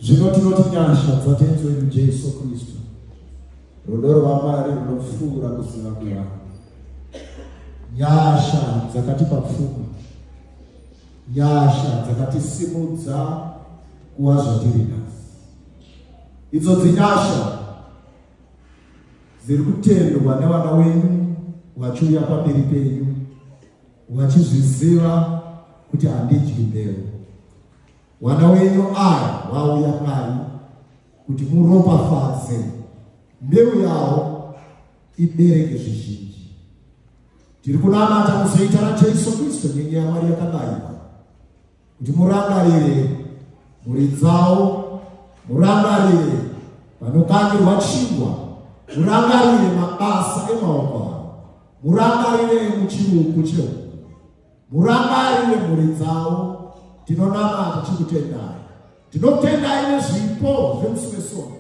Zvinoti nyasha dzatenzi wedu Jesu Kristu, rudo rwaMwari runopfuura kuziva kwevanhu, nyasha dzakatipa pfuma, nyasha dzakatisimudza kuva zvatiri nhasi. Idzodzi nyasha dziri kutendwa nevana wenyu vachiuya pamberi penyu vachizviziva kuti handidyi mbeu. Vana wenyu aya vauya Mwari kuti muropafadze mbeu yavo ibereke zvizhinji. Tiri kunamata muzita raJesu Kristu nyenyaya yaMwari yakabayiwa kuti murangarire mhuri dzavo, murangarire vanokangirwa chingwa, murangarire mabasa emaoko avo, murangarire muchirugu chehuku, murangarire mhuri dzavo. Tinonamata tichikutendai. Tinokutendai nezvipo zvemusuwesono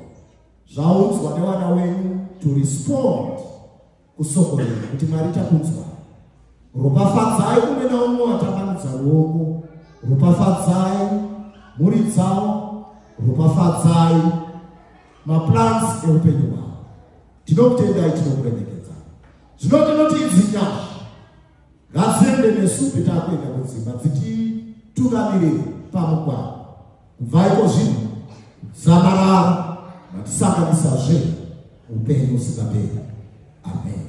zvaunzwa nevana wenyu to respond kusoko renu kuti Mwari takunzwa. Ropafadzai umwe naumwe watambanudza ruoko, ropafadzai mhuri dzavo, ropafadzai maplans eupenyu hwavo. Tinokutendai, tinokuremekedza. Zvino tinoti idzi nyasha ngadziende nesu petakuenda kudzimba tungamirire pamugwagwa. Kubva iko zvino dzamarara matisanganisazve upenyu husingaperi. Amen.